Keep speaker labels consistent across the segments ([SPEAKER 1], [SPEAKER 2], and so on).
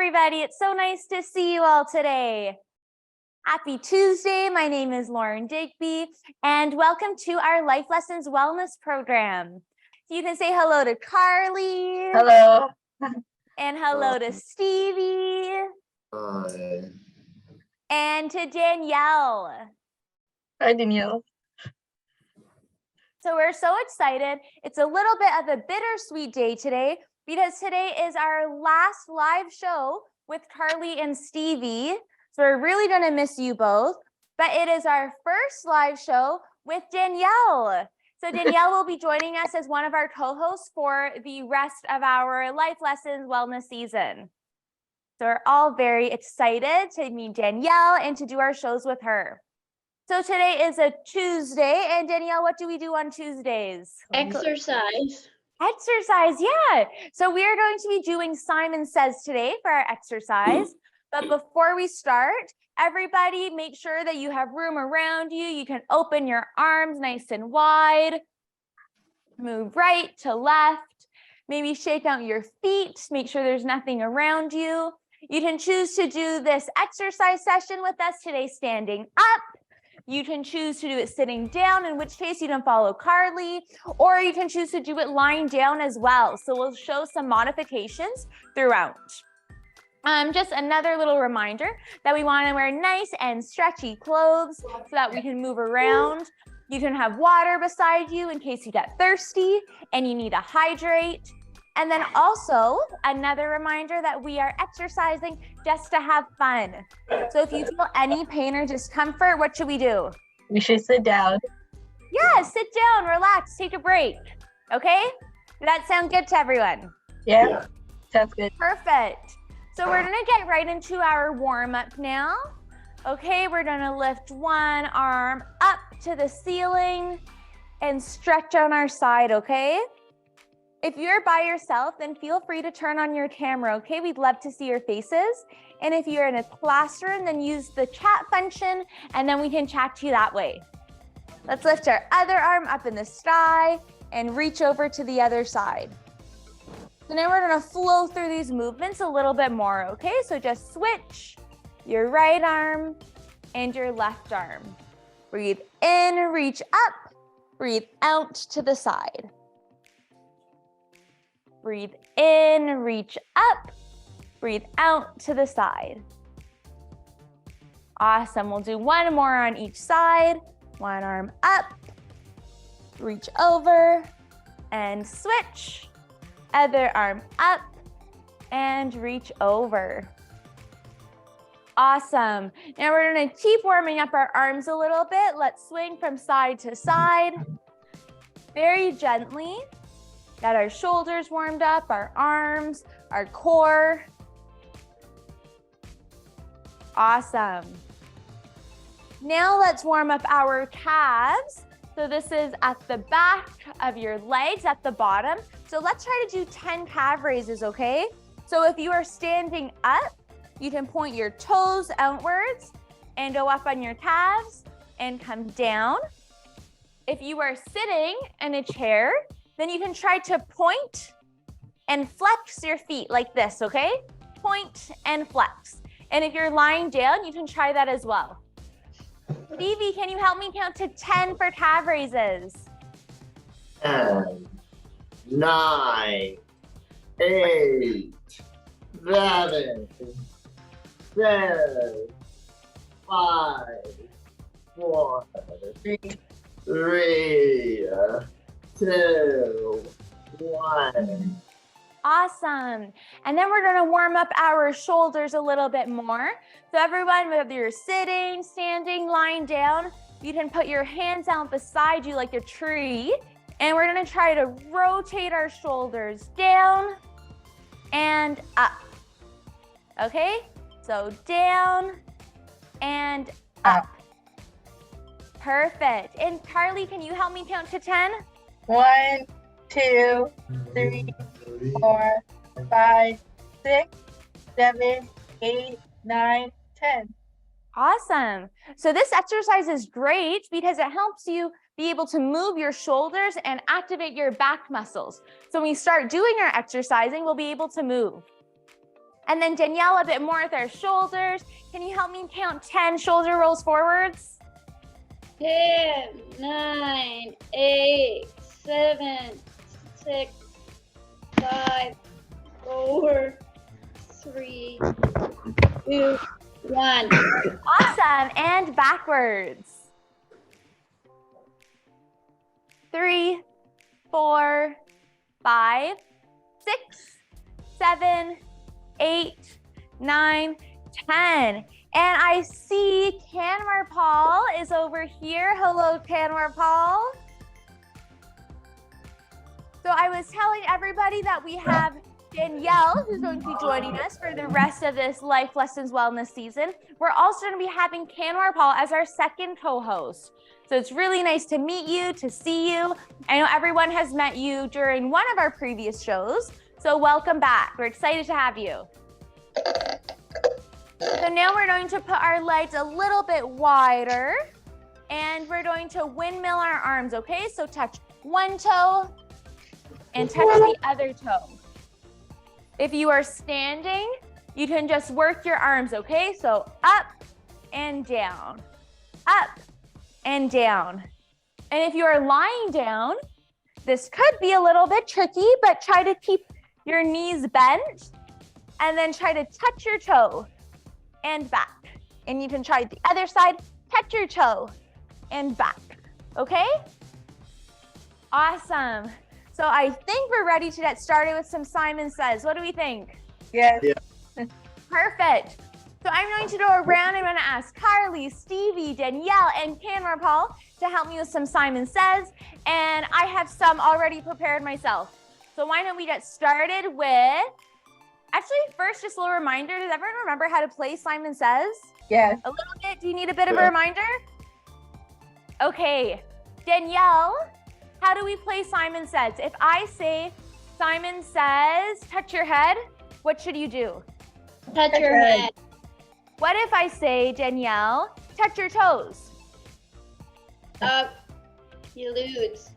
[SPEAKER 1] everybody. It's so nice to see you all today. Happy Tuesday. My name is Lauren Digby, and welcome to our Life Lessons Wellness Program. You can say hello to Carly.
[SPEAKER 2] Hello.
[SPEAKER 1] And hello to Stevie.
[SPEAKER 3] Hi.
[SPEAKER 1] And to Danielle.
[SPEAKER 2] Hi, Danielle.
[SPEAKER 1] So we're so excited. It's a little bit of a bittersweet day today because today is our last live show with Carly and Stevie. So we're really going to miss you both, but it is our first live show with Danielle. So Danielle will be joining us as one of our co-hosts for the rest of our Life Lessons Wellness season. So we're all very excited to meet Danielle and to do our shows with her. So today is a Tuesday, and Danielle, what do we do on Tuesdays?
[SPEAKER 4] Exercise.
[SPEAKER 1] Exercise, yeah. So we are going to be doing Simon Says today for our exercise. But before we start, everybody make sure that you have room around you. You can open your arms nice and wide. Move right to left. Maybe shake out your feet. Make sure there's nothing around you. You can choose to do this exercise session with us today standing up. You can choose to do it sitting down, in which case you can follow Carly, or you can choose to do it lying down as well. So we'll show some modifications throughout. Just another little reminder that we want to wear nice and stretchy clothes so that we can move around. You can have water beside you in case you get thirsty and you need to hydrate. And then also another reminder that we are exercising just to have fun. So if you feel any pain or discomfort, what should we do?
[SPEAKER 2] We should sit down.
[SPEAKER 1] Yeah, sit down, relax, take a break. Okay? Does that sound good to everyone?
[SPEAKER 2] Yeah. Sounds good.
[SPEAKER 1] Perfect. So we're gonna get right into our warm up now. Okay, we're gonna lift one arm up to the ceiling and stretch on our side, okay? If you're by yourself, then feel free to turn on your camera, okay? We'd love to see your faces. And if you're in a classroom, then use the chat function and then we can chat to you that way. Let's lift our other arm up in the sky and reach over to the other side. So now we're gonna flow through these movements a little bit more, okay? So just switch your right arm and your left arm. Breathe in, reach up, breathe out to the side. Breathe in, reach up, breathe out to the side. Awesome, we'll do one more on each side. One arm up, reach over and switch. Other arm up and reach over. Awesome. Now we're gonna keep warming up our arms a little bit. Let's swing from side to side. Very gently. Got our shoulders warmed up, our arms, our core. Awesome. Now let's warm up our calves. So this is at the back of your legs at the bottom. So let's try to do 10 calf raises, okay? So if you are standing up, you can point your toes outwards and go up on your calves and come down. If you are sitting in a chair, then you can try to point and flex your feet like this, okay? Point and flex. And if you're lying down, you can try that as well. Stevie, can you help me count to 10 for calf raises?
[SPEAKER 3] 10, 9, 8, 7, 6, 5, 4, 3, 2, 1.
[SPEAKER 1] Awesome. And then we're going to warm up our shoulders a little bit more. So everyone, whether you're sitting, standing, lying down, you can put your hands out beside you like a tree. And we're going to try to rotate our shoulders down and up. Okay? So down and up. Perfect. And Carly, can you help me count to 10?
[SPEAKER 2] 1, 2, 3, 4, 5, 6, 7, 8, 9, 10.
[SPEAKER 1] Awesome. So this exercise is great because it helps you be able to move your shoulders and activate your back muscles. So when we start doing our exercising, we'll be able to move. And then Danielle, a bit more with our shoulders. Can you help me count 10 shoulder rolls forwards?
[SPEAKER 4] 10, 9, 8, 7, 6, 5, 4, 3, 2, 1.
[SPEAKER 1] Awesome. And backwards. 3, 4, 5, 6, 7, 8, 9, 10. And I see Kanwarpal is over here. Hello, Kanwarpal. So I was telling everybody that we have Danielle, who's going to be joining us for the rest of this Life Lessons Wellness season. We're also going to be having Kanwarpal as our second co-host. So it's really nice to meet you, to see you. I know everyone has met you during one of our previous shows. So welcome back. We're excited to have you. So now we're going to put our legs a little bit wider and we're going to windmill our arms, okay? So touch one toe and touch the other toe. If you are standing, you can just work your arms, okay? So up and down, up and down. And if you are lying down, this could be a little bit tricky, but try to keep your knees bent and then try to touch your toe and back. And you can try the other side, touch your toe and back, okay? Awesome. So I think we're ready to get started with some Simon Says. What do we think?
[SPEAKER 2] Yes.
[SPEAKER 3] Yeah.
[SPEAKER 1] Perfect. So I'm going to go around and I'm going to ask Carly, Stevie, Danielle, and Kanwarpal to help me with some Simon Says. And I have some already prepared myself. So why don't we get started with, actually first, just a little reminder. Does everyone remember how to play Simon Says?
[SPEAKER 2] Yes.
[SPEAKER 1] A little bit? Do you need a bit of a reminder? Okay. Danielle, how do we play Simon Says? If I say Simon Says, touch your head, what should you do?
[SPEAKER 4] Touch your head.
[SPEAKER 1] What if I say, Danielle, touch your toes?
[SPEAKER 4] Up. You lose.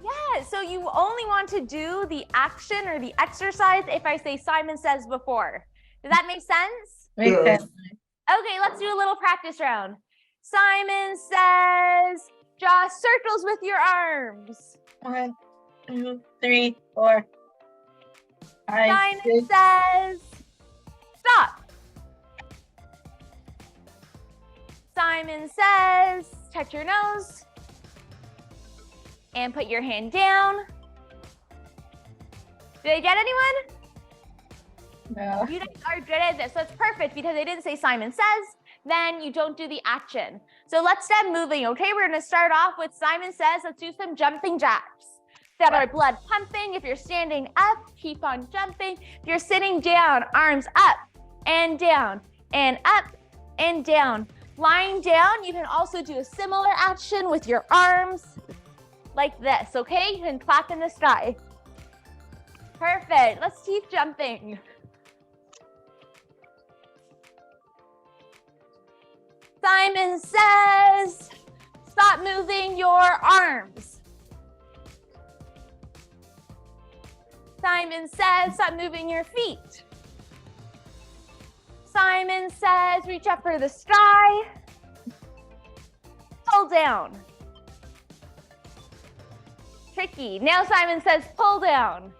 [SPEAKER 1] Yeah, so you only want to do the action or the exercise if I say Simon Says before. Does that make sense?
[SPEAKER 2] Makes sense.
[SPEAKER 1] Okay, let's do a little practice round. Simon Says, draw circles with your arms.
[SPEAKER 2] 1, 2, 3, 4, 5,
[SPEAKER 1] Simon
[SPEAKER 2] 6.
[SPEAKER 1] Says, stop. Simon Says, touch your nose and put your hand down. Did I get anyone?
[SPEAKER 2] No.
[SPEAKER 1] You guys are good at this, so it's perfect because they didn't say Simon Says, then you don't do the action. So let's get moving, okay? We're gonna start off with Simon Says. Let's do some jumping jacks. Set our blood pumping. If you're standing up, keep on jumping. If you're sitting down, arms up and down and up and down. Lying down, you can also do a similar action with your arms like this, okay? You can clap in the sky. Perfect. Let's keep jumping. Simon Says, stop moving your arms. Simon Says, stop moving your feet. Simon Says, reach up for the sky. Pull down. Tricky. Now Simon Says, pull down.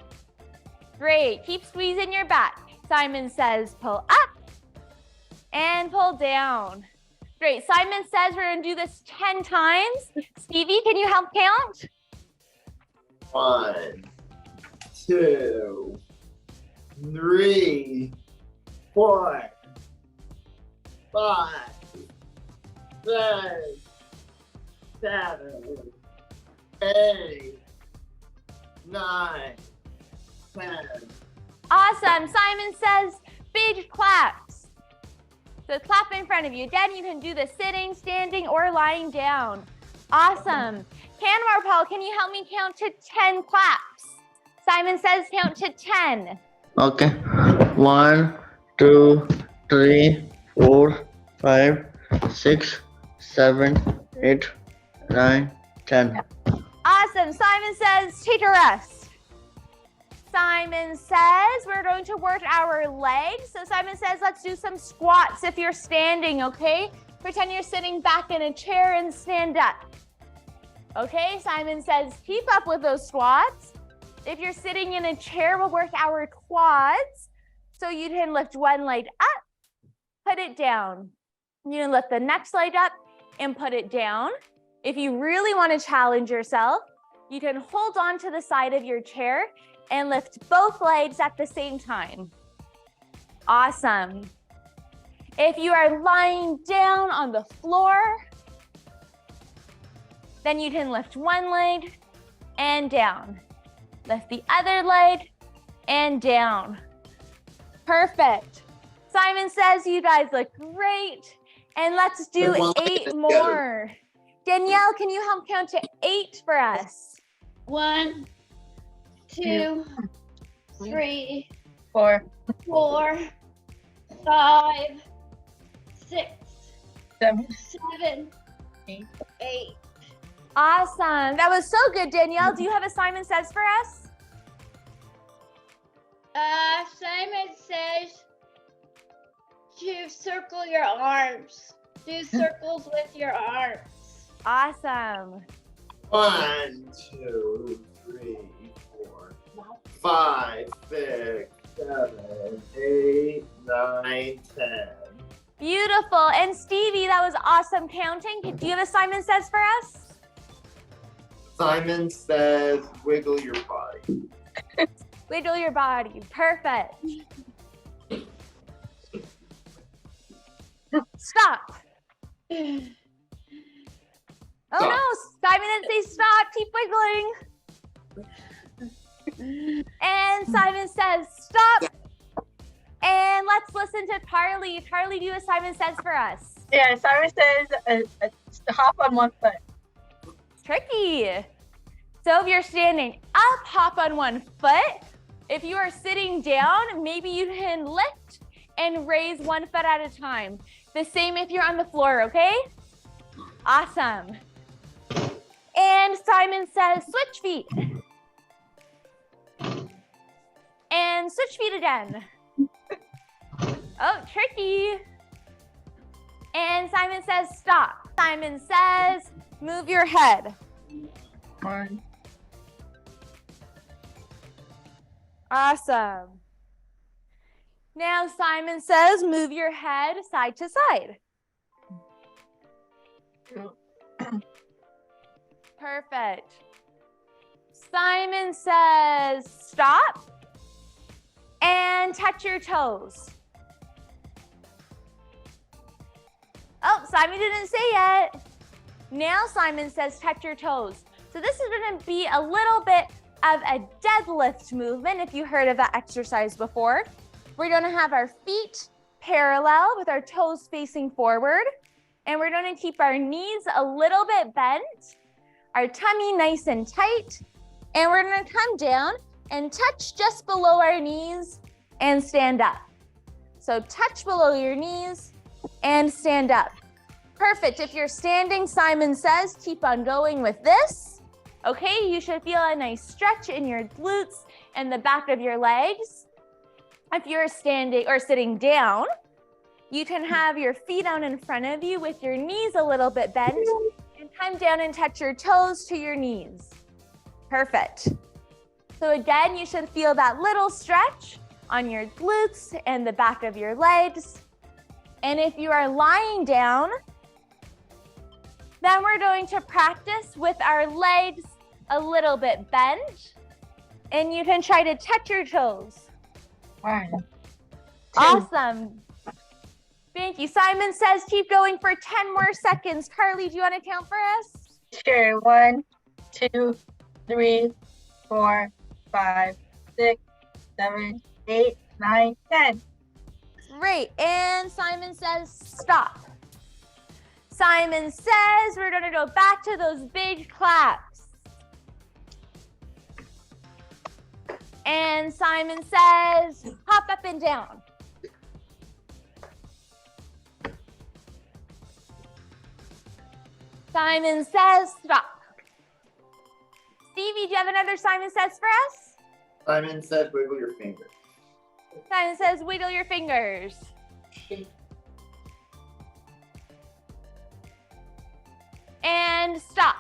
[SPEAKER 1] Great. Keep squeezing your back. Simon Says, pull up and pull down. Great. Simon Says, we're going to do this 10 times. Stevie, can you help count?
[SPEAKER 3] 1, 2, 3, 4, 5, 6, 7, 8, 9, 10.
[SPEAKER 1] Awesome. Simon Says, big claps. So clap in front of you. Again, you can do this sitting, standing, or lying down. Awesome. Kanwarpal, can you help me count to 10 claps? Simon Says count to 10.
[SPEAKER 5] Okay. 1, 2, 3, 4, 5, 6, 7, 8, 9, 10.
[SPEAKER 1] Awesome. Simon Says take a rest. Simon says we're going to work our legs. So Simon says, let's do some squats if you're standing, okay? Pretend you're sitting back in a chair and stand up. Okay, Simon says, keep up with those squats. If you're sitting in a chair, we'll work our quads. So you can lift one leg up, put it down. You can lift the next leg up and put it down. If you really want to challenge yourself, you can hold on to the side of your chair and lift both legs at the same time. Awesome. If you are lying down on the floor, then you can lift one leg and down. Lift the other leg and down. Perfect. Simon says you guys look great. And let's do 8 more. Danielle, can you help count to 8 for us?
[SPEAKER 4] 1, 2, 3,
[SPEAKER 2] 4,
[SPEAKER 4] 4, 5, 6,
[SPEAKER 2] 7,
[SPEAKER 4] 7,
[SPEAKER 2] 8.
[SPEAKER 4] 8.
[SPEAKER 1] Awesome. That was so good, Danielle. Do you have a Simon Says for us?
[SPEAKER 4] Simon says to circle your arms. Do circles with your arms.
[SPEAKER 1] Awesome.
[SPEAKER 3] 1, 2, 3, 4, 5, 6, 7, 8, 9, 10.
[SPEAKER 1] Beautiful. And Stevie, that was awesome counting. Do you have a Simon Says for us?
[SPEAKER 3] Simon says, wiggle your body.
[SPEAKER 1] Wiggle your body. Perfect. Stop. Oh no, Simon didn't say stop. Keep wiggling. And Simon says stop. And let's listen to Carly. Carly, do a Simon Says for us.
[SPEAKER 2] Yeah, Simon says hop on one foot.
[SPEAKER 1] Tricky. So if you're standing up, hop on one foot. If you are sitting down, maybe you can lift and raise one foot at a time. The same if you're on the floor, okay? Awesome. And Simon says switch feet. And switch feet again. Oh, tricky. And Simon says stop. Simon says move your head.
[SPEAKER 2] 1.
[SPEAKER 1] Awesome. Now Simon says move your head side to side.
[SPEAKER 2] 2.
[SPEAKER 1] Perfect. Simon says stop and touch your toes. Oh, Simon didn't say yet. Now Simon says touch your toes. So this is going to be a little bit of a deadlift movement if you heard of that exercise before. We're going to have our feet parallel with our toes facing forward. And we're going to keep our knees a little bit bent, our tummy nice and tight. And we're going to come down and touch just below our knees and stand up. So touch below your knees and stand up. Perfect. If you're standing, Simon says, keep on going with this. Okay, you should feel a nice stretch in your glutes and the back of your legs. If you're standing or sitting down, you can have your feet out in front of you with your knees a little bit bent and come down and touch your toes to your knees. Perfect. So again, you should feel that little stretch on your glutes and the back of your legs. And if you are lying down, then we're going to practice with our legs a little bit bent. And you can try to touch your toes.
[SPEAKER 2] 1.
[SPEAKER 1] Awesome. Thank you. Simon says keep going for 10 more seconds. Carly, do you want to count for us?
[SPEAKER 2] Sure. 1, 2, 3, 4, 5, 6, 7, 8, 9, 10.
[SPEAKER 1] Great. And Simon says stop. Simon says we're going to go back to those big claps. And Simon says hop up and down. Simon says stop. Stevie, do you have another Simon Says for us?
[SPEAKER 3] Simon says wiggle your fingers.
[SPEAKER 1] Simon says wiggle your fingers. And stop.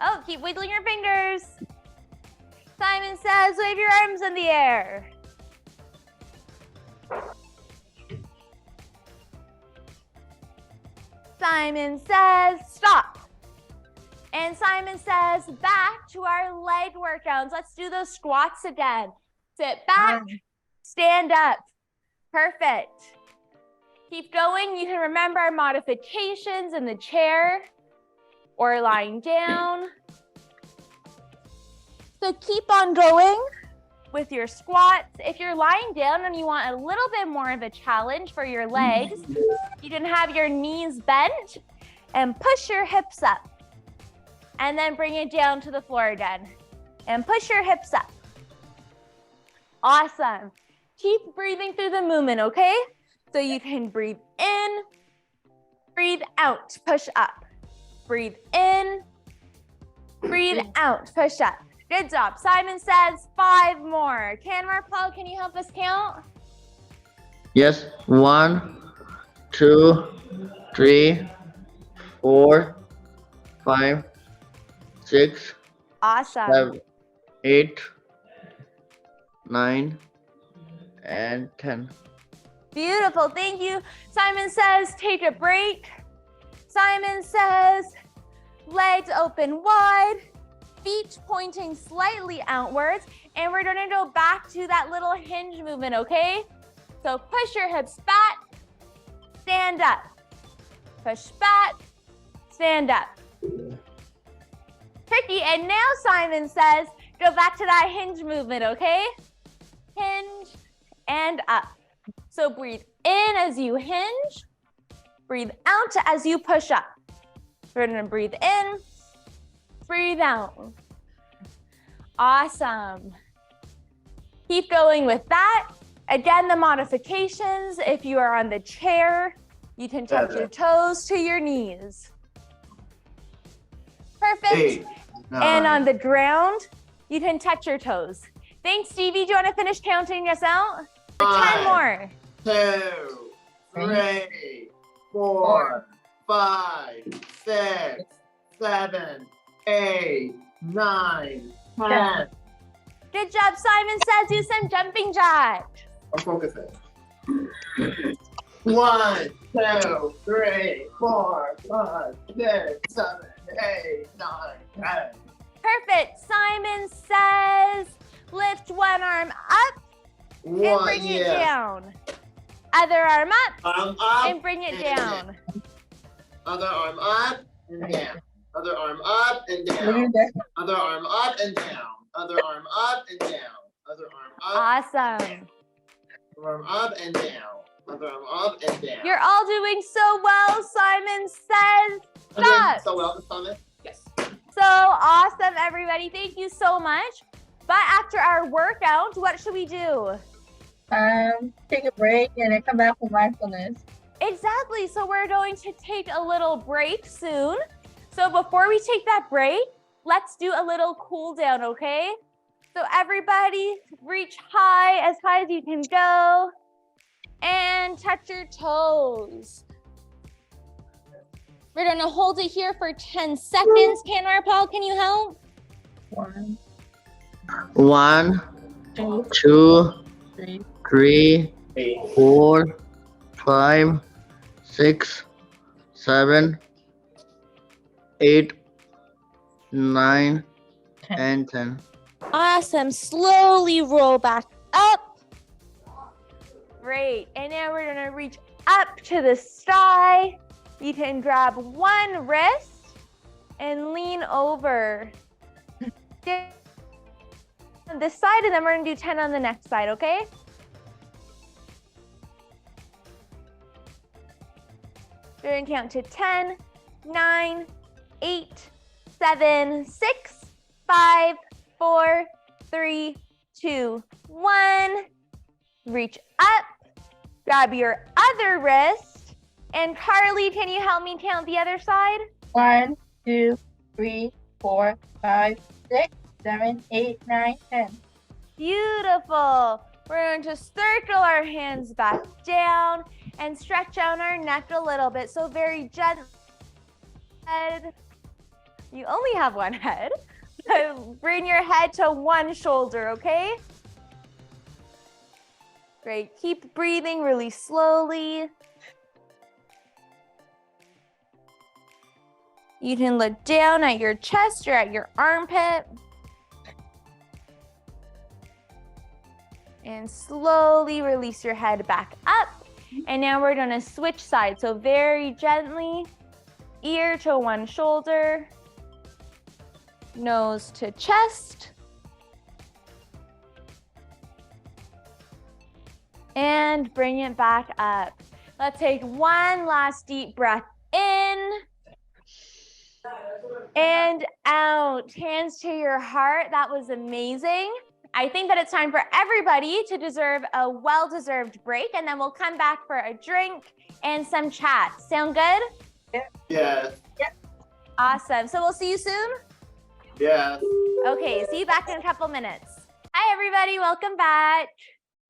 [SPEAKER 1] Oh, keep wiggling your fingers. Simon says wave your arms in the air. Simon says stop. And Simon says back to our leg workouts. Let's do those squats again. Sit back, stand up. Perfect. Keep going. You can remember our modifications in the chair or lying down. So keep on going with your squats. If you're lying down and you want a little bit more of a challenge for your legs, you can have your knees bent and push your hips up. And then bring it down to the floor again. And push your hips up. Awesome. Keep breathing through the movement, okay? So you can breathe in, breathe out, push up. Breathe in, breathe out, push up. Good job. Simon says 5 more. Kanwarpal, can you help us count?
[SPEAKER 5] Yes. 1, 2, 3, 4, 5, 6,
[SPEAKER 1] Awesome.
[SPEAKER 5] 7, 8, 9, and 10.
[SPEAKER 1] Beautiful. Thank you. Simon says take a break. Simon says legs open wide, feet pointing slightly outwards, and we're going to go back to that little hinge movement, okay? So push your hips back, stand up. Push back, stand up. Tricky. And now Simon says go back to that hinge movement, okay? Hinge and up. So breathe in as you hinge, breathe out as you push up. We're gonna breathe in, breathe out. Awesome. Keep going with that. Again, the modifications, if you are on the chair, you can touch your toes to your knees. Perfect.
[SPEAKER 3] 8, 9.
[SPEAKER 1] And on the ground, you can touch your toes. Thanks, Stevie. Do you want to finish counting us out? 10 more.
[SPEAKER 3] 2, 3, 4, 5, 6, 7, 8, 9, 10.
[SPEAKER 1] Good job. Simon says do some jumping jacks.
[SPEAKER 3] I'm focusing. 1, 2, 3, 4, 5, 6, 7, 8, 9, 10.
[SPEAKER 1] Perfect. Simon says lift one arm up and bring it down. Other arm up
[SPEAKER 3] Arm up
[SPEAKER 1] and bring it down.
[SPEAKER 3] Other arm up and down. Other arm up and down. Other arm up and down. Other arm up and down. Other arm up.
[SPEAKER 1] Awesome.
[SPEAKER 3] Other arm up and down. Other arm up and down.
[SPEAKER 1] You're all doing so well. Simon says
[SPEAKER 3] I'm doing
[SPEAKER 1] stop.
[SPEAKER 3] so well this time. Yes.
[SPEAKER 1] So awesome, everybody. Thank you so much. But after our workout, what should we do?
[SPEAKER 2] Take a break and then come back for mindfulness.
[SPEAKER 1] Exactly. So we're going to take a little break soon. So before we take that break, let's do a little cool down, okay? So everybody reach high as you can go and touch your toes. We're gonna hold it here for 10 seconds. Kanwarpal, can you help?
[SPEAKER 2] 1,
[SPEAKER 5] 1,
[SPEAKER 2] 2,
[SPEAKER 5] 2,
[SPEAKER 2] 3,
[SPEAKER 5] 3,
[SPEAKER 3] 8.
[SPEAKER 5] 4, 5, 6, 7, 8, 9,
[SPEAKER 2] 10.
[SPEAKER 5] and 10.
[SPEAKER 1] Awesome. Slowly roll back up. Great. And now we're gonna reach up to the sky. You can grab one wrist and lean over. On this side, and then we're gonna do 10 on the next side, okay? We're gonna count to 10, 9, 8, 7, 6, 5, 4, 3, 2, 1. Reach up, grab your other wrist, and Carly, can you help me count the other side?
[SPEAKER 2] 1, 2, 3, 4, 5, 6, 7, 8, 9, 10.
[SPEAKER 1] Beautiful. We're going to circle our hands back down and stretch out our neck a little bit. So very gentle. You only have one head. Bring your head to one shoulder, okay? Great. Keep breathing really slowly. You can look down at your chest or at your armpit. And slowly release your head back up. And now we're going to switch sides. So very gently, ear to one shoulder, nose to chest. And bring it back up. Let's take one last deep breath in and out. Hands to your heart. That was amazing. I think that it's time for everybody to deserve a well-deserved break, and then we'll come back for a drink and some chat. Sound good?
[SPEAKER 3] Yeah.
[SPEAKER 1] Awesome. So we'll see you soon?
[SPEAKER 3] Yeah.
[SPEAKER 1] Okay, see you back in a couple minutes. Hi, everybody. Welcome back.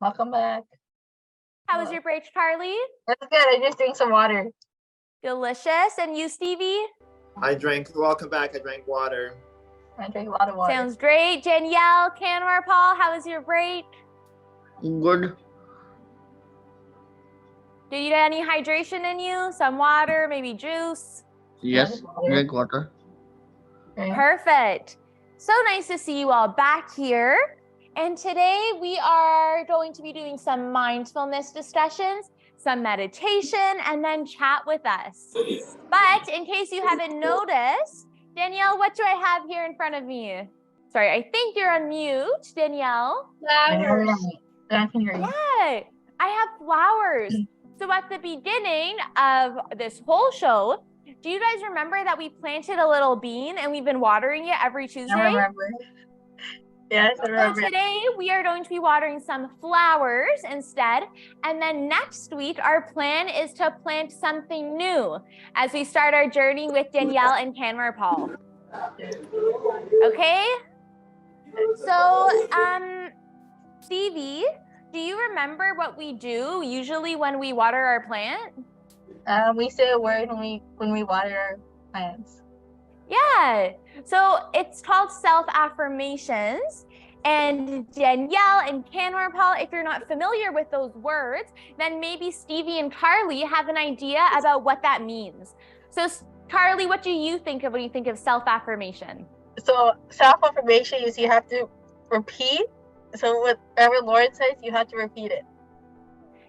[SPEAKER 2] Welcome back.
[SPEAKER 1] How was your break, Carly?
[SPEAKER 2] That's good. I just drank some water.
[SPEAKER 1] Delicious. And you, Stevie?
[SPEAKER 3] Welcome back. I drank water.
[SPEAKER 2] I drank a lot of water.
[SPEAKER 1] Sounds great. Danielle, Kanwarpal, how was your break?
[SPEAKER 5] Good.
[SPEAKER 1] Did you get any hydration in you? Some water, maybe juice?
[SPEAKER 5] Yes. Drink water.
[SPEAKER 2] Okay.
[SPEAKER 1] Perfect. So nice to see you all back here. And today we are going to be doing some mindfulness discussions, some meditation, and then chat with us. But in case you haven't noticed, Danielle, what do I have here in front of me? Sorry, I think you're on mute, Danielle.
[SPEAKER 4] Flowers.
[SPEAKER 2] I can hear you.
[SPEAKER 1] Yeah, I have flowers. So at the beginning of this whole show, do you guys remember that we planted a little bean and we've been watering it every Tuesday?
[SPEAKER 2] I remember. Yes, I
[SPEAKER 1] So
[SPEAKER 2] remember.
[SPEAKER 1] today we are going to be watering some flowers instead. And then next week, our plan is to plant something new as we start our journey with Danielle and Kanwarpal. Okay? So, Stevie, do you remember what we do usually when we water our plant?
[SPEAKER 2] We say a word when we water our plants.
[SPEAKER 1] Yeah, so it's called self-affirmations. And Danielle and Kanwarpal, if you're not familiar with those words, then maybe Stevie and Carly have an idea about what that means. So Carly, what do you think of when you think of self-affirmation?
[SPEAKER 2] So self-affirmation is you have to repeat. So whatever Lord says, you have to repeat it.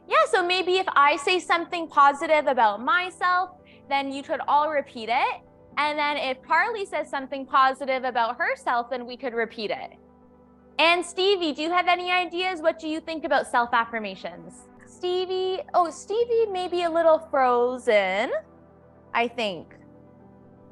[SPEAKER 1] Yeah, so maybe if I say something positive about myself, then you could all repeat it. And then if Carly says something positive about herself, then we could repeat it. And Stevie, do you have any ideas? What do you think about self-affirmations? Stevie may be a little frozen, I think.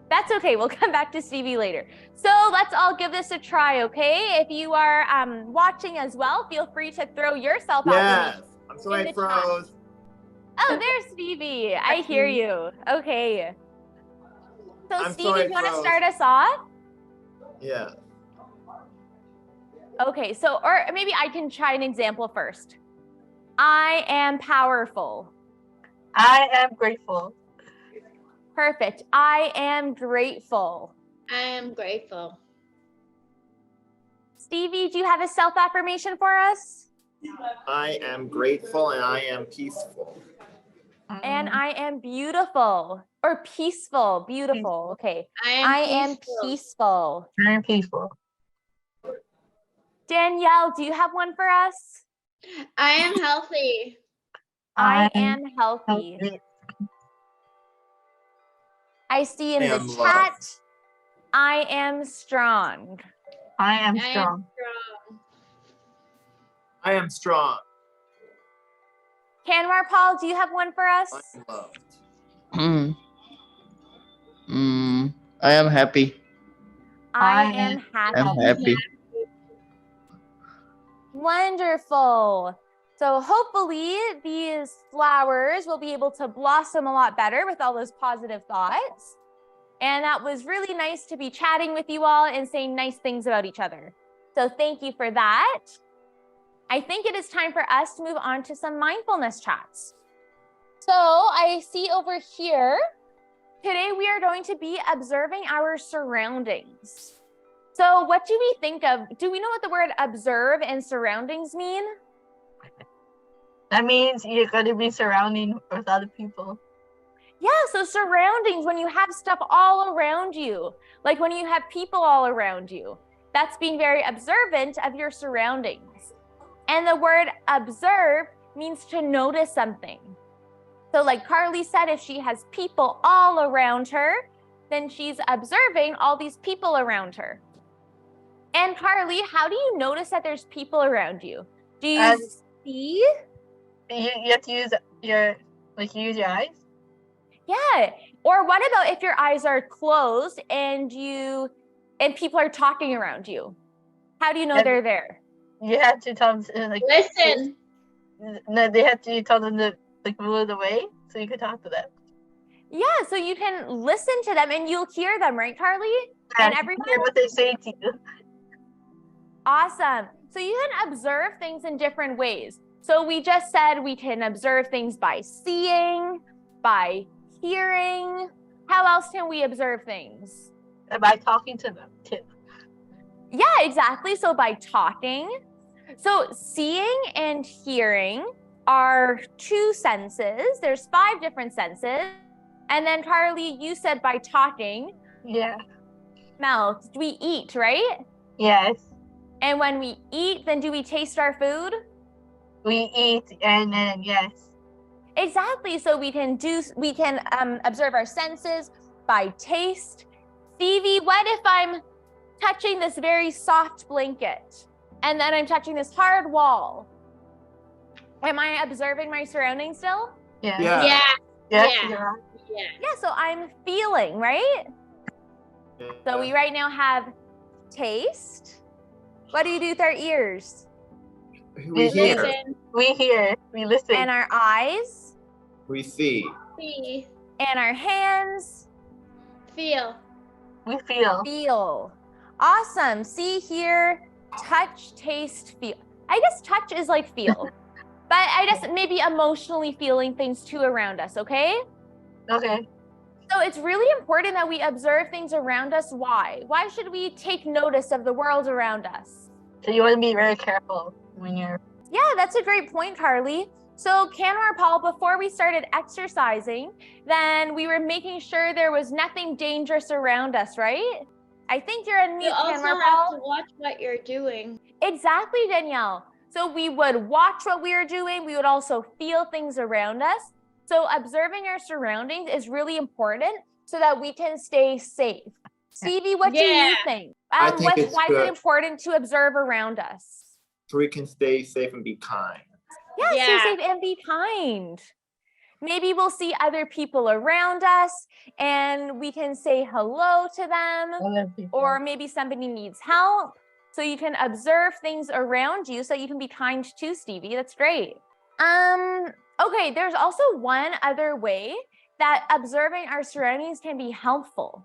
[SPEAKER 1] That's okay, we'll come back to Stevie later. So let's all give this a try, okay? If you are watching as well, feel free to throw your self-affirmation.
[SPEAKER 3] Yes. I'm sorry I froze.
[SPEAKER 1] Oh, there's Stevie. I hear you. Okay. So
[SPEAKER 3] I'm
[SPEAKER 1] Stevie,
[SPEAKER 3] sorry,
[SPEAKER 1] do you want to
[SPEAKER 3] froze.
[SPEAKER 1] start us off?
[SPEAKER 3] Yeah.
[SPEAKER 1] Okay, so, or maybe I can try an example first. I am powerful.
[SPEAKER 2] I am grateful.
[SPEAKER 1] Perfect. I am grateful.
[SPEAKER 4] I am grateful.
[SPEAKER 1] Stevie, do you have a self-affirmation for us?
[SPEAKER 3] I am grateful and I am peaceful.
[SPEAKER 1] And I am beautiful or peaceful. Beautiful. Okay. I am peaceful.
[SPEAKER 2] I am peaceful.
[SPEAKER 1] Danielle, do you have one for us?
[SPEAKER 4] I am healthy.
[SPEAKER 1] I am healthy. I see in
[SPEAKER 3] I
[SPEAKER 1] the
[SPEAKER 3] am
[SPEAKER 1] chat,
[SPEAKER 3] loved.
[SPEAKER 1] I am strong.
[SPEAKER 2] I am
[SPEAKER 4] I
[SPEAKER 2] strong.
[SPEAKER 4] am strong.
[SPEAKER 3] I am strong.
[SPEAKER 1] Kanwarpal, do you have one for us?
[SPEAKER 3] I'm loved.
[SPEAKER 5] I am happy.
[SPEAKER 1] I
[SPEAKER 2] I
[SPEAKER 1] am happy.
[SPEAKER 5] I'm happy.
[SPEAKER 1] Wonderful. So hopefully these flowers will be able to blossom a lot better with all those positive thoughts. And that was really nice to be chatting with you all and saying nice things about each other. So thank you for that. I think it is time for us to move on to some mindfulness chats. So I see over here, today we are going to be observing our surroundings. So what do we think of? Do we know what the word observe and surroundings mean?
[SPEAKER 2] That means you're going to be surrounding with other people.
[SPEAKER 1] Yeah, so surroundings, when you have stuff all around you, like when you have people all around you, that's being very observant of your surroundings. And the word observe means to notice something. So like Carly said, if she has people all around her, then she's observing all these people around her. And Carly, how do you notice that there's people around you? Do you see?
[SPEAKER 2] You have to use your eyes.
[SPEAKER 1] Yeah. Or what about if your eyes are closed and people are talking around you? How do you know they're there?
[SPEAKER 2] You have to tell them like
[SPEAKER 4] Listen.
[SPEAKER 2] No, they have to tell them to like move away so you can talk to them.
[SPEAKER 1] Yeah, so you can listen to them and you'll hear them, right, Carly?
[SPEAKER 2] Yeah,
[SPEAKER 1] And everyone?
[SPEAKER 2] hear what they say to you.
[SPEAKER 1] Awesome. So you can observe things in different ways. So we just said we can observe things by seeing, by hearing. How else can we observe things?
[SPEAKER 2] By talking to them too.
[SPEAKER 1] Yeah, exactly. So by talking. So seeing and hearing are two senses. There's 5 different senses. And then Carly, you said by talking.
[SPEAKER 2] Yeah.
[SPEAKER 1] Mouth. We eat, right?
[SPEAKER 2] Yes.
[SPEAKER 1] And when we eat, then do we taste our food?
[SPEAKER 2] We eat and then yes.
[SPEAKER 1] Exactly. So we can observe our senses by taste. Stevie, what if I'm touching this very soft blanket and then I'm touching this hard wall? Am I observing my surroundings still?
[SPEAKER 2] Yeah.
[SPEAKER 3] Yeah.
[SPEAKER 4] Yeah.
[SPEAKER 2] Yes,
[SPEAKER 4] Yeah.
[SPEAKER 2] you're right.
[SPEAKER 4] Yeah.
[SPEAKER 1] Yeah, so I'm feeling, right? So we right now have taste. What do you do with our ears?
[SPEAKER 3] We hear.
[SPEAKER 4] Listen.
[SPEAKER 2] We hear. We listen.
[SPEAKER 1] And our eyes?
[SPEAKER 3] We see.
[SPEAKER 4] See.
[SPEAKER 1] And our hands?
[SPEAKER 4] Feel.
[SPEAKER 2] We feel.
[SPEAKER 1] Feel. Awesome. See, hear, touch, taste, feel. I guess touch is like feel. But I guess maybe emotionally feeling things too around us, okay?
[SPEAKER 2] Okay.
[SPEAKER 1] So it's really important that we observe things around us. Why? Why should we take notice of the world around us?
[SPEAKER 2] So you want to be very careful when you're.
[SPEAKER 1] Yeah, that's a great point, Carly. So Kanwarpal, before we started exercising, then we were making sure there was nothing dangerous around us, right? I think you're on mute,
[SPEAKER 4] You also have to
[SPEAKER 1] Kanwarpal.
[SPEAKER 4] watch what you're doing.
[SPEAKER 1] Exactly, Danielle. So we would watch what we were doing. We would also feel things around us. So observing our surroundings is really important so that we can stay safe. Stevie, what do you think?
[SPEAKER 3] I think it's
[SPEAKER 1] why is
[SPEAKER 3] good.
[SPEAKER 1] it important to observe around us?
[SPEAKER 3] So we can stay safe and be kind.
[SPEAKER 1] Yeah, stay
[SPEAKER 4] Yeah.
[SPEAKER 1] safe and be kind. Maybe we'll see other people around us and we can say hello to them,
[SPEAKER 2] Other people.
[SPEAKER 1] or maybe somebody needs help. So you can observe things around you so you can be kind too, Stevie. That's great. Okay, there's also one other way that observing our surroundings can be helpful.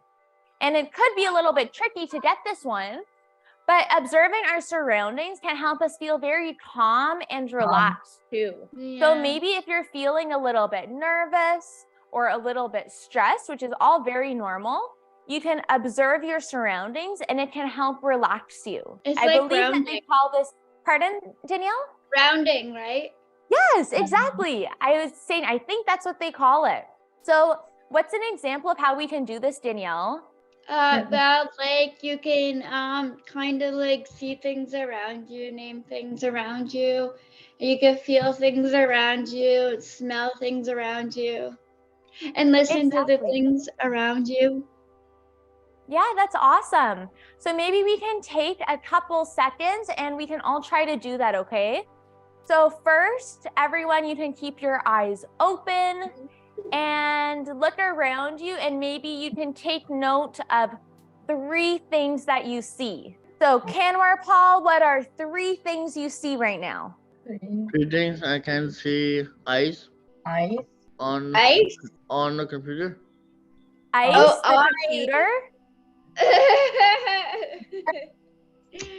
[SPEAKER 1] And it could be a little bit tricky to get this one, but observing our surroundings can help us feel very calm and relaxed too. So
[SPEAKER 4] Yeah.
[SPEAKER 1] maybe if you're feeling a little bit nervous or a little bit stressed, which is all very normal, you can observe your surroundings and it can help relax you.
[SPEAKER 4] It's
[SPEAKER 1] I
[SPEAKER 4] like
[SPEAKER 1] believe that they
[SPEAKER 4] grounding.
[SPEAKER 1] call this, pardon, Danielle?
[SPEAKER 4] Grounding, right?
[SPEAKER 1] Yes, exactly. I was saying, I think that's what they call it. So what's an example of how we can do this, Danielle?
[SPEAKER 4] About like you can kind of like see things around you, name things around you. You can feel things around you, smell things around you, and listen to the
[SPEAKER 1] Exactly.
[SPEAKER 4] things around you.
[SPEAKER 1] Yeah, that's awesome. So maybe we can take a couple seconds and we can all try to do that, okay? So first, everyone, you can keep your eyes open and look around you, and maybe you can take note of 3 things that you see. So Kanwarpal, what are 3 things you see right now?
[SPEAKER 5] 3 things I can see: eyes
[SPEAKER 2] Eyes.
[SPEAKER 5] on
[SPEAKER 4] Eyes?
[SPEAKER 5] on the computer,
[SPEAKER 1] Ice,
[SPEAKER 4] Oh,
[SPEAKER 1] the computer.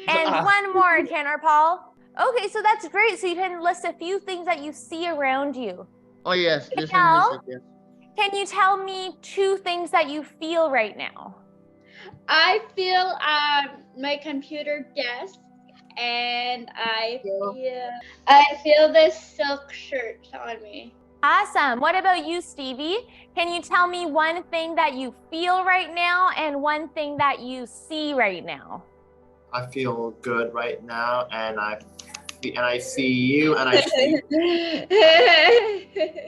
[SPEAKER 1] And one more, Kanwarpal. Okay, so that's great. So you can list a few things that you see around you.
[SPEAKER 5] Oh yes, this one
[SPEAKER 1] Danielle?
[SPEAKER 5] is yes.
[SPEAKER 1] Can you tell me 2 things that you feel right now?
[SPEAKER 4] I feel my computer desk, and I feel this silk shirt on me.
[SPEAKER 1] Awesome. What about you, Stevie? Can you tell me one thing that you feel right now and one thing that you see right now?
[SPEAKER 3] I feel good right now, and I see you, and I see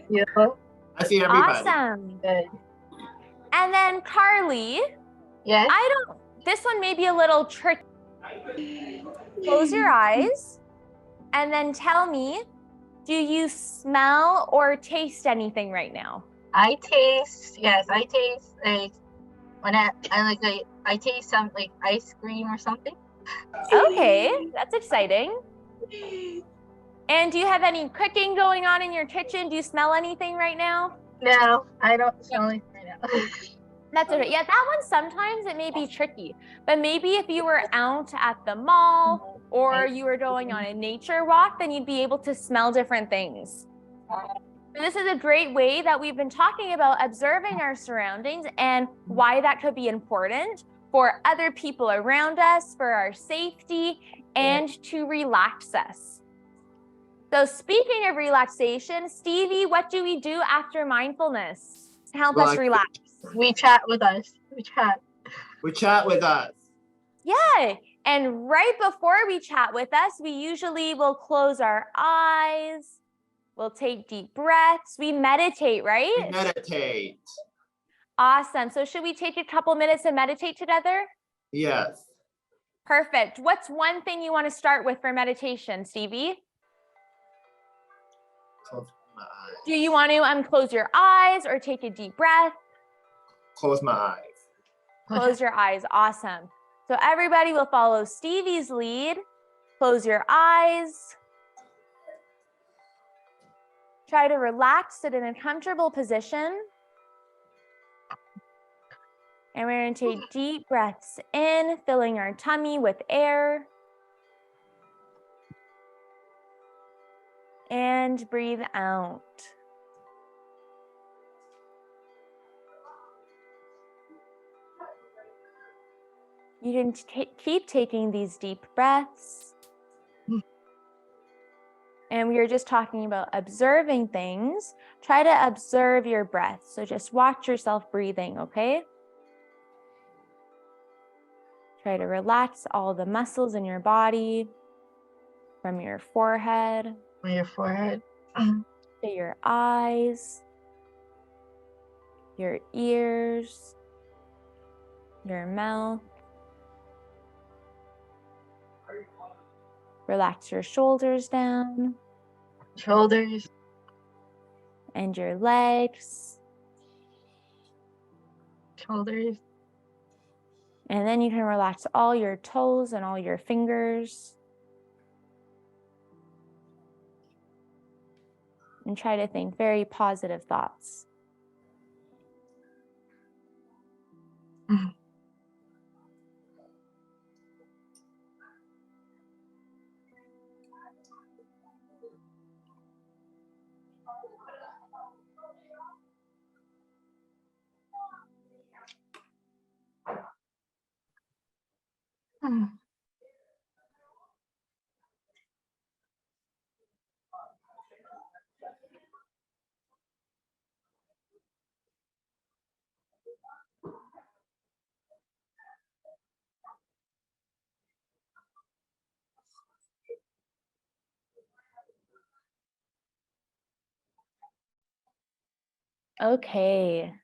[SPEAKER 2] You.
[SPEAKER 3] I see everybody.
[SPEAKER 1] Awesome.
[SPEAKER 2] Good.
[SPEAKER 1] And then Carly,
[SPEAKER 2] Yes.
[SPEAKER 1] this one may be a little tricky. Close your eyes and then tell me, do you smell or taste anything right now?
[SPEAKER 2] I taste like when I taste some like ice cream or something.
[SPEAKER 1] Okay, that's exciting. And do you have any cooking going on in your kitchen? Do you smell anything right now?
[SPEAKER 2] No, I don't smell it right now.
[SPEAKER 1] That's okay. Yeah, that one sometimes it may be tricky, but maybe if you were out at the mall or you were going on a nature walk, then you'd be able to smell different things. And this is a great way that we've been talking about observing our surroundings and why that could be important for other people around us, for our safety, and to relax us. So speaking of relaxation, Stevie, what do we do after mindfulness to help us relax?
[SPEAKER 2] We chat with us. We chat.
[SPEAKER 3] We chat with us.
[SPEAKER 1] Yeah. And right before we chat with us, we usually will close our eyes. We'll take deep breaths. We meditate, right?
[SPEAKER 3] We meditate.
[SPEAKER 1] Awesome. So should we take a couple minutes to meditate together?
[SPEAKER 3] Yes.
[SPEAKER 1] Perfect. What's one thing you want to start with for meditation, Stevie?
[SPEAKER 3] Close my eyes.
[SPEAKER 1] Do you want to close your eyes or take a deep breath?
[SPEAKER 3] Close my eyes.
[SPEAKER 1] Close your eyes. Awesome. So everybody will follow Stevie's lead. Close your eyes. Try to relax, sit in a comfortable position. And we're going to take deep breaths in, filling our tummy with air. And breathe out. You can keep taking these deep breaths. And we were just talking about observing things. Try to observe your breath. So just watch yourself breathing, okay? Try to relax all the muscles in your body, from your forehead.
[SPEAKER 2] Your forehead.
[SPEAKER 1] To your eyes, your ears, your mouth. Relax your shoulders down.
[SPEAKER 2] Shoulders.
[SPEAKER 1] And your legs.
[SPEAKER 2] Shoulders.
[SPEAKER 1] And then you can relax all your toes and all your fingers. And try to think very positive thoughts. Okay,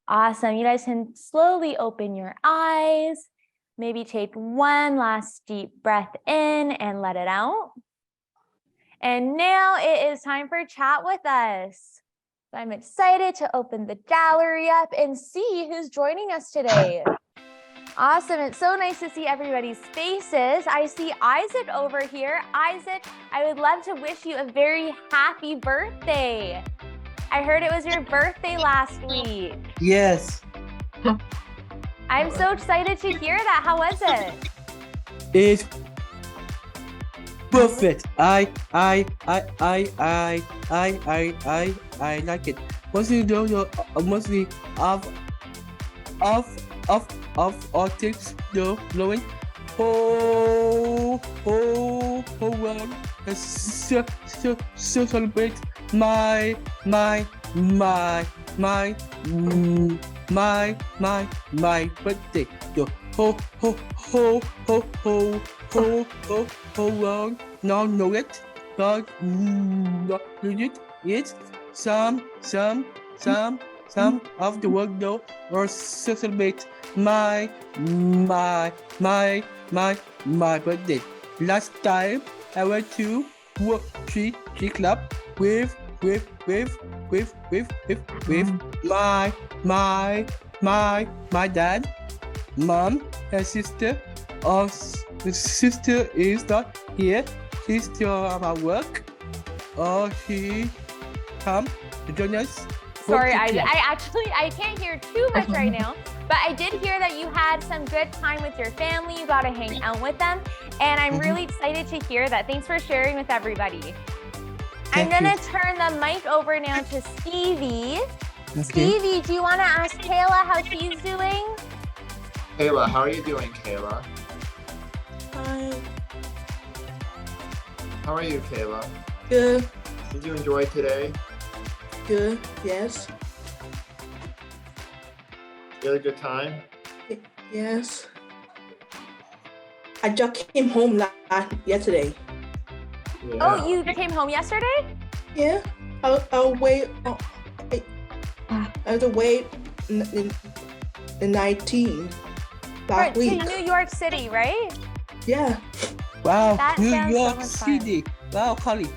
[SPEAKER 1] awesome. You guys can slowly open your eyes. Maybe take one last deep breath in and let it out. And now it is time for chat with us. So I'm excited to open the gallery up and see who's joining us today. Awesome. It's so nice to see everybody's faces. I see Isaac over here. Isaac, I would love to wish you a very happy birthday. I heard it was your birthday last week.
[SPEAKER 6] Yes.
[SPEAKER 1] I'm so excited to hear that. How was it?
[SPEAKER 6] It's perfect. I like it. Mostly mostly of all things blowing. Whole world celebrate my birthday. The whole world now know it. But it's some of the world know or celebrate my birthday. Last time I went to tree club with my dad, mom, and sister. The sister is not here. She's still at work. She come to join us.
[SPEAKER 1] Sorry, I can't hear too much right now, but I did hear that you had some good time with your family. You got to hang out with them, and I'm really excited to hear that. Thanks for sharing with everybody. I'm gonna turn the mic over now to Stevie.
[SPEAKER 6] Okay.
[SPEAKER 1] Stevie, do you want to ask Kayla how she's doing?
[SPEAKER 3] Kayla, how are you doing, Kayla?
[SPEAKER 7] Hi.
[SPEAKER 3] How are you, Kayla?
[SPEAKER 7] Good.
[SPEAKER 3] Did you enjoy today?
[SPEAKER 7] Good. Yes.
[SPEAKER 3] You had a good time?
[SPEAKER 7] Yes. I just came home yesterday.
[SPEAKER 3] Yeah.
[SPEAKER 1] Oh, you came home yesterday?
[SPEAKER 7] Yeah. I'll wait. I had to wait in 19 last
[SPEAKER 1] To
[SPEAKER 7] week.
[SPEAKER 1] New York City, right?
[SPEAKER 7] Yeah.
[SPEAKER 6] Wow,
[SPEAKER 1] That
[SPEAKER 6] New
[SPEAKER 1] sounds so
[SPEAKER 6] York
[SPEAKER 1] much fun.
[SPEAKER 6] City. Wow, Carly.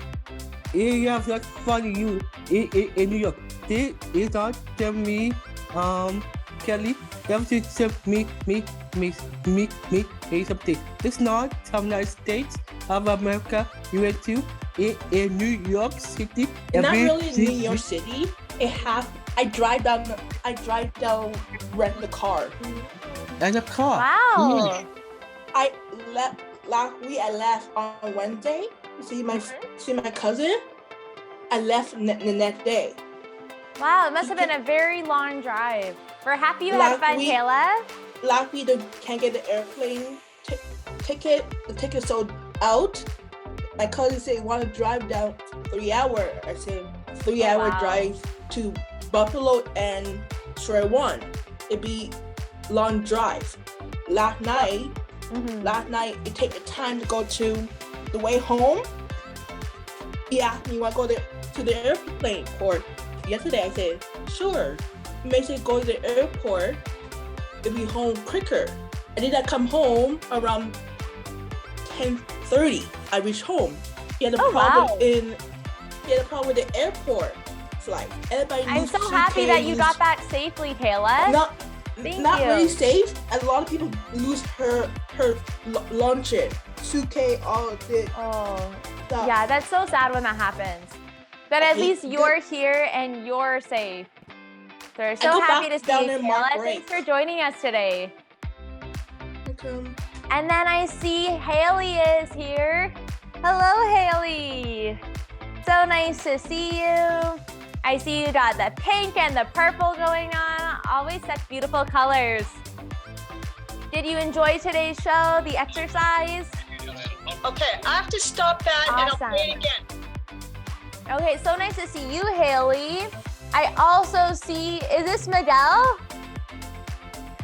[SPEAKER 6] You have such fun in New York. This is not tell me, Kelly. You have to tell me something. It's not some United States of America you went to in New York City.
[SPEAKER 7] Not really New York City. I drive down, rent the car.
[SPEAKER 6] And a car.
[SPEAKER 1] Wow.
[SPEAKER 7] I left last week. I left on Wednesday. See my cousin. I left the next day.
[SPEAKER 1] Wow, it must have been a very long drive. We're happy you had
[SPEAKER 7] Last
[SPEAKER 1] fun,
[SPEAKER 7] week-
[SPEAKER 1] Kayla.
[SPEAKER 7] Last week they can't get the airplane ticket. The ticket sold out. My cousin said want to drive down 3 hours. I said 3 hour
[SPEAKER 1] wow.
[SPEAKER 7] drive to Buffalo and Shore One. It'd be long drive. Last night it take the time to go to the way home. He asked me want to go to the airplane port. Yesterday I said sure. He made me go to the airport. It'd be home quicker. I did not come home around 10:30. I reached home. He had a problem
[SPEAKER 1] wow.
[SPEAKER 7] He had a problem with the airport flight. Everybody
[SPEAKER 1] I'm
[SPEAKER 7] lose
[SPEAKER 1] so happy that you
[SPEAKER 7] suitcase.
[SPEAKER 1] got back safely, Kayla.
[SPEAKER 7] Not
[SPEAKER 1] Thank you.
[SPEAKER 7] really safe. A lot of people lose her luncheon, suitcase, all of the
[SPEAKER 1] Oh,
[SPEAKER 7] stuff.
[SPEAKER 1] yeah, that's so sad when that happens. But at least you're here and you're safe. So we're so
[SPEAKER 7] go
[SPEAKER 1] happy
[SPEAKER 7] back
[SPEAKER 1] to see
[SPEAKER 7] down
[SPEAKER 1] you,
[SPEAKER 7] in Mark
[SPEAKER 1] Kayla.
[SPEAKER 7] break.
[SPEAKER 1] Thanks for joining us today.
[SPEAKER 7] Okay.
[SPEAKER 1] And then I see Haley is here. Hello, Haley. So nice to see you. I see you got the pink and the purple going on. Always such beautiful colors. Did you enjoy today's show, the exercise?
[SPEAKER 8] Okay, I have to stop that and I'll play it
[SPEAKER 1] Awesome.
[SPEAKER 8] again.
[SPEAKER 1] Okay, so nice to see you, Haley. I also see, is this Miguel?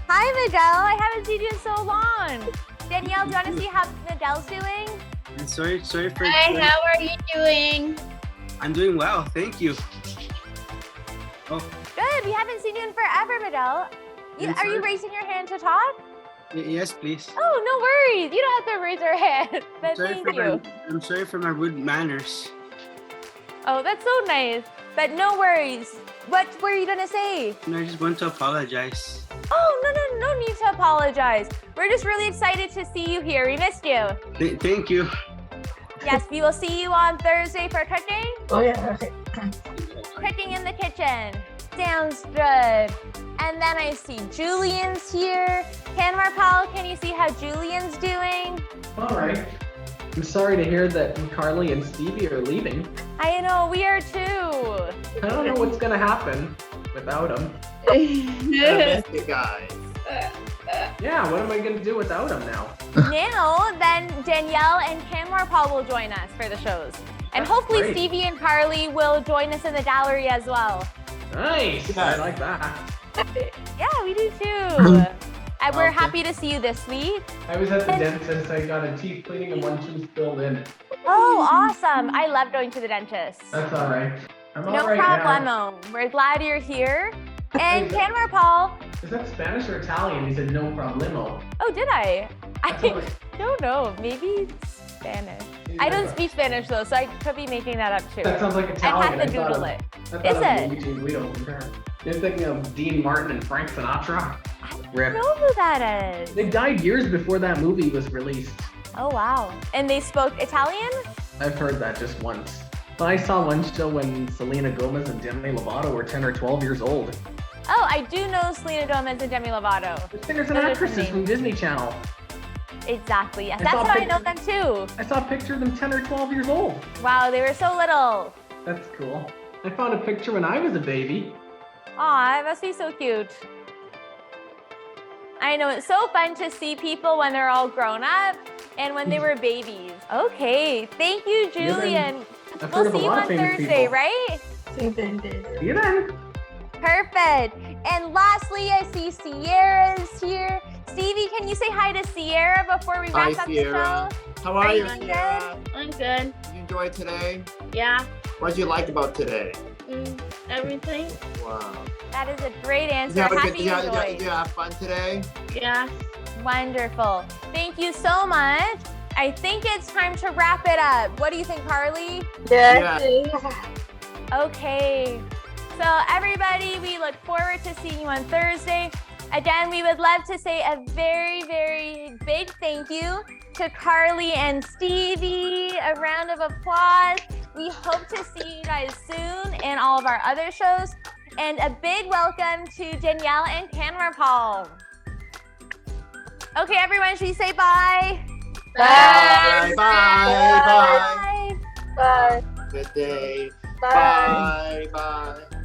[SPEAKER 1] Hi, Miguel. I haven't seen you in so long. Danielle, do you want to see how Miguel's doing?
[SPEAKER 5] And sorry for.
[SPEAKER 4] Hi, how are you doing?
[SPEAKER 5] I'm doing well, thank you. Oh,
[SPEAKER 1] Good. We haven't seen you in forever, Miguel.
[SPEAKER 5] I'm
[SPEAKER 1] Are you
[SPEAKER 5] sorry.
[SPEAKER 1] raising your hand to talk?
[SPEAKER 5] yes, please.
[SPEAKER 1] Oh, no worries. You don't have to raise your hand. But thank you.
[SPEAKER 5] I'm sorry for my rude manners.
[SPEAKER 1] Oh, that's so nice. But no worries. What were you gonna say?
[SPEAKER 5] And I just want to apologize.
[SPEAKER 1] Oh, no need to apologize. We're just really excited to see you here. We missed you.
[SPEAKER 5] Thank you.
[SPEAKER 1] Yes, we will see you on Thursday for cooking.
[SPEAKER 2] Oh yeah. Okay.
[SPEAKER 1] Cooking in the kitchen. sounds good. And then I see Julian's here. Kanwarpal, can you see how Julian's doing?
[SPEAKER 9] All right. I'm sorry to hear that Carly and Stevie are leaving.
[SPEAKER 1] I know, we are too.
[SPEAKER 9] I don't know what's gonna happen without them.
[SPEAKER 3] I miss you guys.
[SPEAKER 9] Yeah, what am I gonna do without them now?
[SPEAKER 1] Now, then Danielle and Kanwarpal will join us for the shows. And
[SPEAKER 9] That's
[SPEAKER 1] hopefully
[SPEAKER 9] great.
[SPEAKER 1] Stevie and Carly will join us in the gallery as well.
[SPEAKER 9] Nice. I like that.
[SPEAKER 1] Yeah, we do too. And we're
[SPEAKER 3] Okay.
[SPEAKER 1] happy to see you this week.
[SPEAKER 9] I was at the dentist. I got a teeth cleaning and one tooth filled in.
[SPEAKER 1] Oh, awesome. I love going to the dentist.
[SPEAKER 9] That's all right. I'm all
[SPEAKER 1] No
[SPEAKER 9] right now.
[SPEAKER 1] problemo. We're glad you're here. And
[SPEAKER 9] Hey,
[SPEAKER 1] Kanwarpal,
[SPEAKER 9] Is that Spanish or Italian? He said no problemo.
[SPEAKER 1] oh, did I?
[SPEAKER 9] That's all
[SPEAKER 1] I
[SPEAKER 9] right.
[SPEAKER 1] don't know. Maybe Spanish. I don't speak Spanish though, so I could be making that up too.
[SPEAKER 9] That sounds like
[SPEAKER 1] I'd
[SPEAKER 9] Italian.
[SPEAKER 1] have to
[SPEAKER 9] I thought
[SPEAKER 1] doodle
[SPEAKER 9] of-
[SPEAKER 1] it.
[SPEAKER 9] I thought
[SPEAKER 1] Is
[SPEAKER 9] of
[SPEAKER 1] it?
[SPEAKER 9] Luigi Guido from there. You're thinking of Dean Martin and Frank Sinatra?
[SPEAKER 1] I don't
[SPEAKER 9] Rip.
[SPEAKER 1] know who that is.
[SPEAKER 9] They died years before that movie was released.
[SPEAKER 1] Oh, wow. And they spoke Italian?
[SPEAKER 9] I've heard that just once. But I saw one show when Selena Gomez and Demi Lovato were 10 or 12 years old.
[SPEAKER 1] Oh, I do know Selena Gomez and Demi Lovato.
[SPEAKER 9] The singers and
[SPEAKER 1] Those are
[SPEAKER 9] actresses
[SPEAKER 1] some
[SPEAKER 9] from Disney Channel.
[SPEAKER 1] Exactly. Yes,
[SPEAKER 9] I
[SPEAKER 1] that's
[SPEAKER 9] saw
[SPEAKER 1] how I
[SPEAKER 9] pictures-
[SPEAKER 1] know them too.
[SPEAKER 9] I saw a picture of them 10 or 12 years old.
[SPEAKER 1] Wow, they were so little.
[SPEAKER 9] That's cool. I found a picture when I was a baby.
[SPEAKER 1] Aw, it must be so cute. I know, it's so fun to see people when they're all grown up and when they were babies. Okay, thank you, Julian.
[SPEAKER 9] I've heard
[SPEAKER 1] We'll
[SPEAKER 9] of a
[SPEAKER 1] see you
[SPEAKER 9] lot
[SPEAKER 1] on
[SPEAKER 9] of famous
[SPEAKER 1] Thursday,
[SPEAKER 9] people.
[SPEAKER 1] right?
[SPEAKER 9] See you then.
[SPEAKER 1] Perfect. And lastly, I see Sierra's here. Stevie, can you say hi to Sierra before we wrap
[SPEAKER 3] Hi,
[SPEAKER 1] up
[SPEAKER 3] Sierra.
[SPEAKER 1] the
[SPEAKER 3] How are you,
[SPEAKER 1] you
[SPEAKER 3] Sierra?
[SPEAKER 4] I'm good.
[SPEAKER 3] Did you enjoy today?
[SPEAKER 4] Yeah.
[SPEAKER 3] What did you like about today?
[SPEAKER 4] Everything.
[SPEAKER 3] Wow.
[SPEAKER 1] show? That is a great
[SPEAKER 3] Did
[SPEAKER 1] answer.
[SPEAKER 3] you have, a good,
[SPEAKER 1] Happy
[SPEAKER 3] did
[SPEAKER 1] you
[SPEAKER 3] you, have,
[SPEAKER 1] enjoyed.
[SPEAKER 3] did you have fun today?
[SPEAKER 4] Yeah.
[SPEAKER 1] Wonderful. Thank you so much. I think it's time to wrap it up. What do you think, Carly?
[SPEAKER 2] Yes.
[SPEAKER 1] Okay. So everybody, we look forward to seeing you on Thursday. Again, we would love to say a very, very big thank you to Carly and Stevie. A round of applause. We hope to see you guys soon in all of our other shows. And a big welcome to Danielle and Kanwarpal. Okay, everyone, should we say bye?
[SPEAKER 3] Bye. Bye. Bye.
[SPEAKER 1] Bye.
[SPEAKER 2] Bye.
[SPEAKER 3] Good day.
[SPEAKER 2] Bye.
[SPEAKER 3] Bye. Bye.